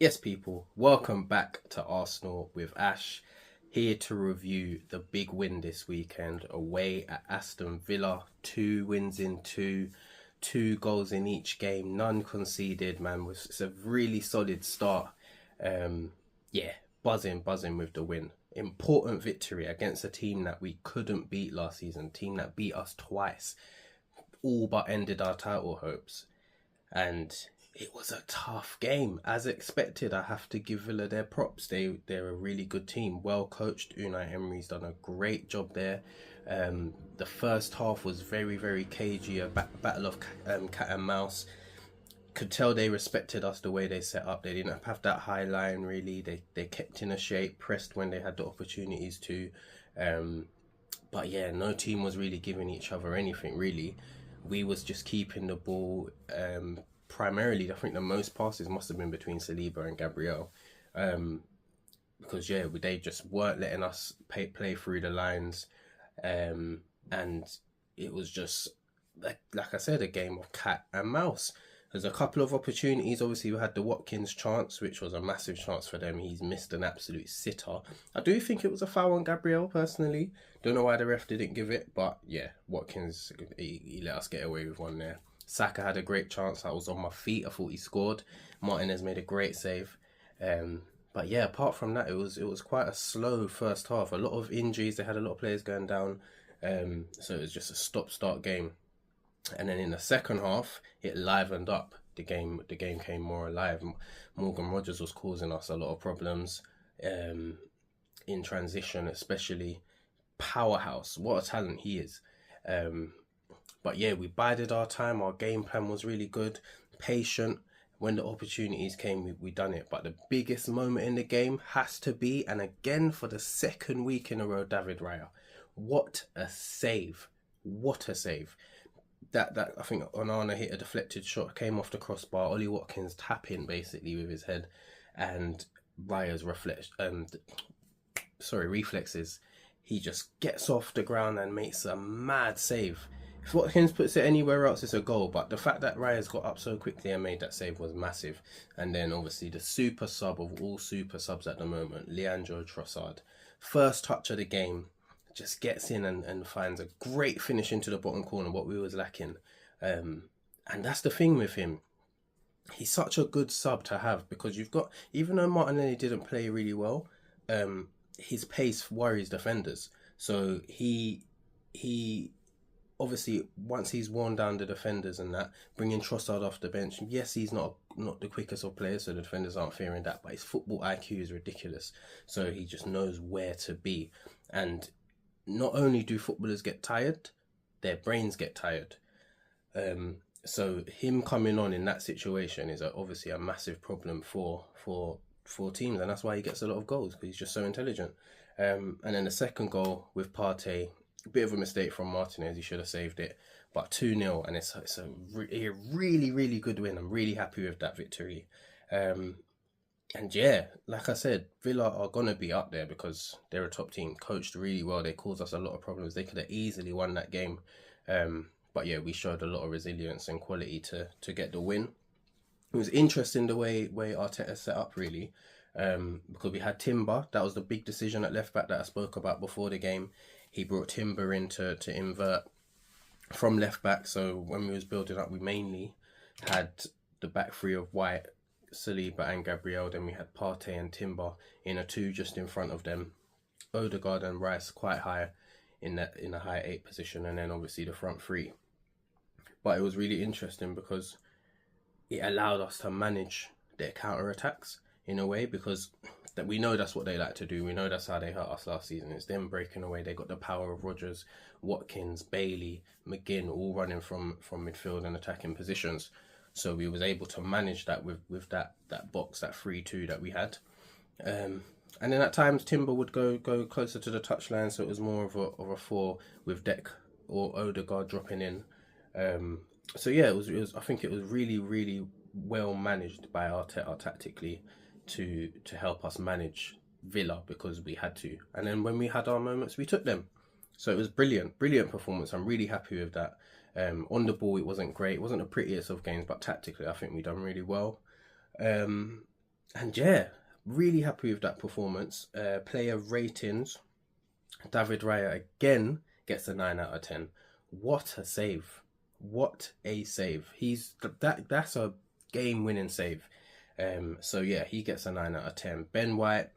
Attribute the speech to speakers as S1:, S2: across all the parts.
S1: Yes, people, welcome back to Arsenal with Ash, here to review the big win this weekend away at Aston Villa. 2 wins in two goals in each game, none conceded, man. It's a really solid start. Um, yeah, buzzing with the win. Important victory against a team that we couldn't beat last season, team that beat us twice, all but ended our title hopes. And it was a tough game, as expected. I have to give Villa their props. They're a really good team, well coached. Unai Emery's done a great job there. The first half was very cagey, a battle of cat and mouse. Could tell they respected us the way they set up. They didn't have that high line really. They kept in a shape, pressed when they had the opportunities to. Um, but yeah, no team was really giving each other anything really. We was just keeping the ball. Primarily, I think the most passes must have been between Saliba and Gabriel, because yeah, they just weren't letting us play through the lines, and it was just like I said, a game of cat and mouse. There's a couple of opportunities. Obviously, we had the Watkins chance, which was a massive chance for them. He's missed an absolute sitter. I do think it was a foul on Gabriel, personally. Don't know why the ref didn't give it, but yeah, Watkins, he let us get away with one there. Saka had a great chance. I was on my feet. I thought he scored. Martinez made a great save. But yeah, apart from that, it was quite a slow first half. A lot of injuries. They had a lot of players going down. So it was just a stop-start game. And then in the second half, it livened up. The game came more alive. Morgan Rogers was causing us a lot of problems in transition, especially. Powerhouse. What a talent he is. But yeah, we bided our time. Our game plan was really good, patient. When the opportunities came, we done it. But the biggest moment in the game has to be, and again for the second week in a row, David Raya. What a save! What a save! That I think Onana hit a deflected shot, came off the crossbar. Ollie Watkins tapping basically with his head, and Raya's reflexes. He just gets off the ground and makes a mad save. If Watkins puts it anywhere else, it's a goal. But the fact that Raya's got up so quickly and made that save was massive. And then obviously the super sub of all super subs at the moment, Leandro Trossard. First touch of the game, just gets in and finds a great finish into the bottom corner, what we was lacking. And that's the thing with him. He's such a good sub to have because you've got, even though Martinelli didn't play really well, his pace worries defenders. So he obviously, once he's worn down the defenders and that, bringing Trossard off the bench, yes, he's not the quickest of players, so the defenders aren't fearing that, but his football IQ is ridiculous. So he just knows where to be. And not only do footballers get tired, their brains get tired. So him coming on in that situation is obviously a massive problem for teams, and that's why he gets a lot of goals, because he's just so intelligent. And then the second goal with Partey, a bit of a mistake from Martinez. He should have saved it. But 2-0, and it's a really good win. I'm really happy with that victory. And yeah, like I said, Villa are going to be up there because they're a top team, coached really well. They caused us a lot of problems. They could have easily won that game. But yeah, we showed a lot of resilience and quality to get the win. It was interesting the way Arteta set up, really. Because we had Timber. That was the big decision at left back that I spoke about before the game. He brought Timber in to invert from left back. So when we was building up, we mainly had the back three of White, Saliba and Gabriel. Then we had Partey and Timber in a two just in front of them. Odegaard and Rice quite high in a high 8 position, and then obviously the front three. But it was really interesting because it allowed us to manage their counter attacks in a way, because that we know that's what they like to do. We know that's how they hurt us last season. It's them breaking away. They got the power of Rodgers, Watkins, Bailey, McGinn, all running from midfield and attacking positions. So we was able to manage that with that box, that 3-2 that we had. And then at times Timber would go closer to the touchline, so it was more of a 4 with Deck or Odegaard dropping in. So yeah, it was. I think it was really well managed by Arteta tactically to help us manage Villa, because we had to. And then when we had our moments, we took them. So it was brilliant performance. I'm really happy with that. On the ball, it wasn't great. It wasn't the prettiest of games, but tactically, I think we done really well. And yeah, really happy with that performance. Player ratings, David Raya again gets a 9 out of 10. What a save. What a save. That's a game winning save. So yeah, he gets a 9 out of 10. Ben White,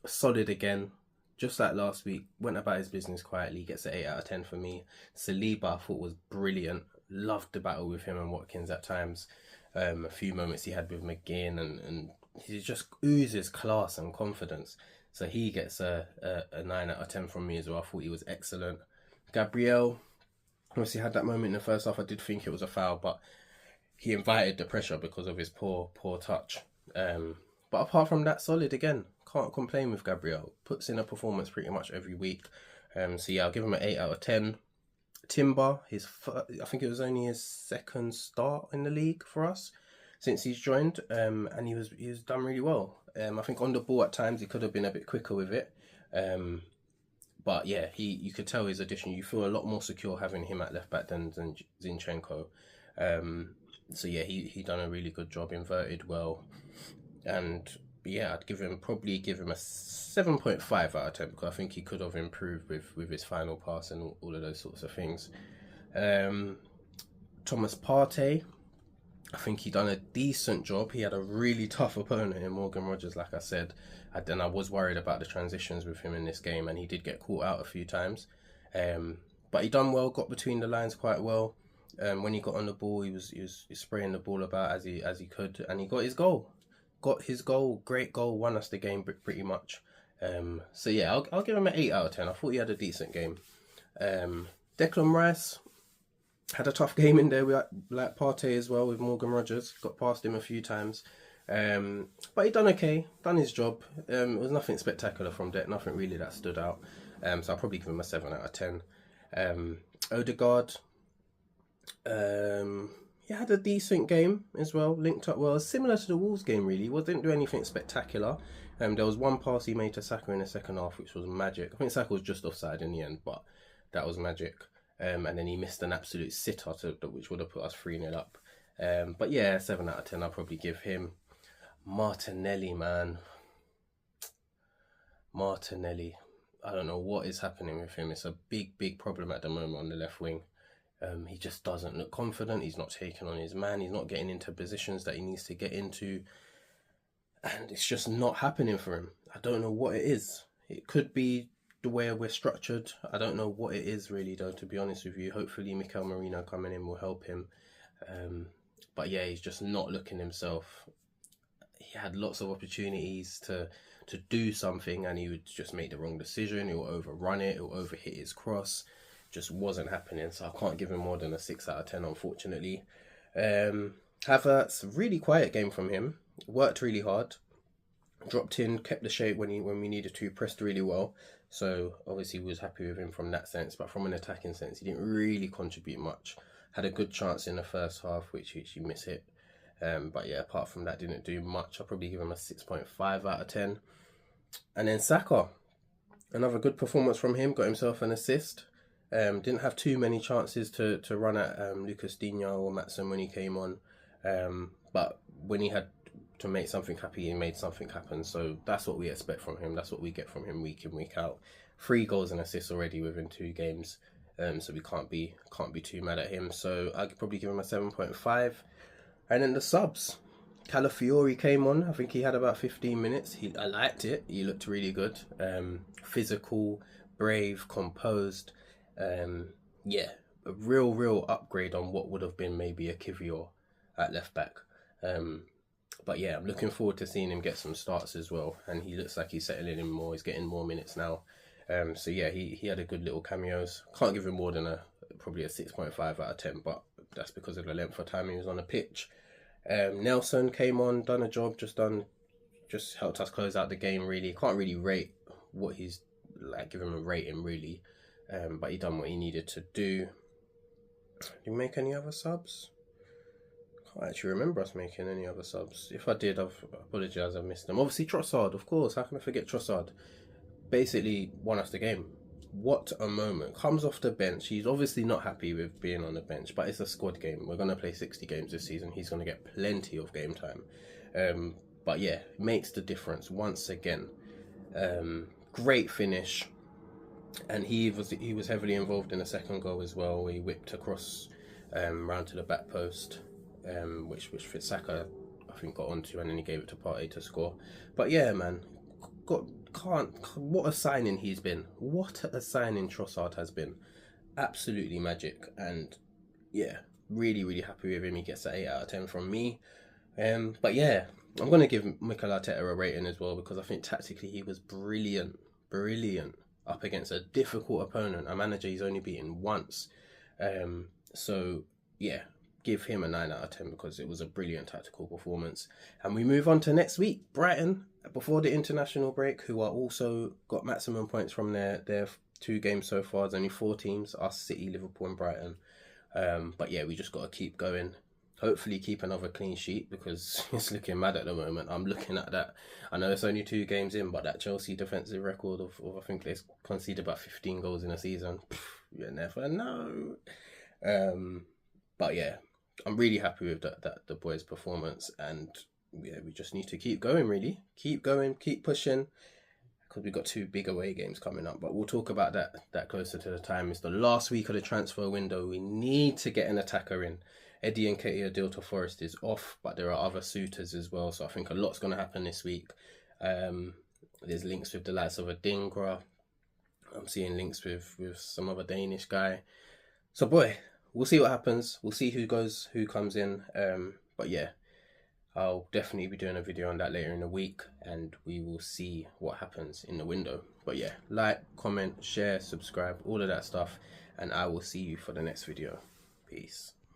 S1: solid again. Just like last week, went about his business quietly, gets an 8 out of 10 for me. Saliba I thought was brilliant. Loved the battle with him and Watkins at times. A few moments he had with McGinn, and he just oozes class and confidence. So he gets a 9 out of 10 from me as well. I thought he was excellent. Gabriel obviously had that moment in the first half. I did think it was a foul, but he invited the pressure because of his poor touch. But apart from that, solid again. Can't complain with Gabriel. Puts in a performance pretty much every week. So yeah, I'll give him an 8 out of 10. Timber, I think it was only his second start in the league for us since he's joined, and he was done really well. I think on the ball at times he could have been a bit quicker with it, but yeah, you could tell his addition. You feel a lot more secure having him at left back than Zinchenko. So yeah, he done a really good job, inverted well, and yeah, I'd probably give him a 7.5 out of 10 because I think he could have improved with his final pass and all of those sorts of things. Thomas Partey, I think he done a decent job. He had a really tough opponent in Morgan Rogers, like I said. I was worried about the transitions with him in this game, and he did get caught out a few times. But he done well, got between the lines quite well. When he got on the ball, he was spraying the ball about as he could, and he got his goal. Great goal, won us the game pretty much. So yeah, I'll give him an 8 out of 10. I thought he had a decent game. Declan Rice had a tough game in there with like Partey as well with Morgan Rogers. Got past him a few times. But he done okay, done his job. It was nothing spectacular from Dec, nothing really that stood out. So I'll probably give him a 7 out of 10. Odegaard, he had a decent game as well, linked up well, similar to the Wolves game really. He didn't do anything spectacular. There was one pass he made to Saka in the second half, which was magic. I think Saka was just offside in the end, but that was magic. And then he missed an absolute sitter which would have put us 3-0 up. But yeah, 7 out of 10 I'll probably give him. Martinelli, man. Martinelli. I don't know what is happening with him. It's a big problem at the moment on the left wing. He just doesn't look confident. He's not taking on his man. He's not getting into positions that he needs to get into. And it's just not happening for him. I don't know what it is. It could be the way we're structured. I don't know what it is really though, to be honest with you. Hopefully Mikel Merino coming in will help him. But yeah, he's just not looking himself. He had lots of opportunities to do something and he would just make the wrong decision. He'll overrun it. He'll overhit his cross. Just wasn't happening. So I can't give him more than a 6 out of 10, unfortunately. Havertz, really quiet game from him. Worked really hard. Dropped in, kept the shape when we needed to, pressed really well. So obviously was happy with him from that sense. But from an attacking sense, he didn't really contribute much. Had a good chance in the first half, which he missed it. But yeah, apart from that, didn't do much. I'll probably give him a 6.5 out of 10. And then Saka, another good performance from him. Got himself an assist. Didn't have too many chances to run at Lucas Digne or Maatsen when he came on. But when he had to make something happen, he made something happen. So that's what we expect from him. That's what we get from him week in, week out. 3 goals and assists already within 2 games. So we can't be too mad at him. So I could probably give him a 7.5. And then the subs. Calafiori came on. I think he had about 15 minutes. I liked it. He looked really good. Physical, brave, composed. Yeah, a real upgrade on what would have been maybe a Kivior at left back. But yeah, I'm looking forward to seeing him get some starts as well. And he looks like he's settling in more. He's getting more minutes now. So yeah, he had a good little cameos. Can't give him more than probably a 6.5 out of 10, but that's because of the length of time he was on the pitch. Nelson came on, done a job, just helped us close out the game really. Can't really rate what he's like, give him a rating really. But he done what he needed to do. Did he make any other subs? Can't actually remember us making any other subs. If I did, I apologise, I missed them. Obviously Trossard, of course, how can I forget Trossard? Basically won us the game. What a moment. Comes off the bench. He's obviously not happy with being on the bench, but it's a squad game. We're going to play 60 games this season. He's going to get plenty of game time. But yeah, makes the difference once again. Great finish, and he was heavily involved in the second goal as well. He whipped across round to the back post, which Saka I think got onto, and then he gave it to Partey to score. But yeah, man, what a signing he's been. What a signing Trossard has been. Absolutely magic, and yeah, really happy with him. He gets an 8 out of 10 from me. But yeah, I'm going to give Mikel Arteta a rating as well, because I think tactically he was brilliant up against a difficult opponent, a manager he's only beaten once. So yeah, give him a 9 out of 10 because it was a brilliant tactical performance. And we move on to next week, Brighton, before the international break, who are also got maximum points from their 2 games so far. There's only 4 teams, us, City, Liverpool and Brighton. But yeah, we just got to keep going. Hopefully keep another clean sheet, because it's looking mad at the moment. I'm looking at that. I know it's only 2 games in, but that Chelsea defensive record of I think they conceded about 15 goals in a season. You never know. But yeah, I'm really happy with the boys' performance, and yeah, we just need to keep going. Really, keep going, keep pushing, because we've got 2 big away games coming up. But we'll talk about that closer to the time. It's the last week of the transfer window. We need to get an attacker in. Eddie Nketiah Delta Forest is off, but there are other suitors as well. So I think a lot's going to happen this week. There's links with the likes of a Dingra. I'm seeing links with some other Danish guy. So boy, we'll see what happens. We'll see who comes in. But yeah, I'll definitely be doing a video on that later in the week, and we will see what happens in the window. But yeah, like, comment, share, subscribe, all of that stuff, and I will see you for the next video. Peace.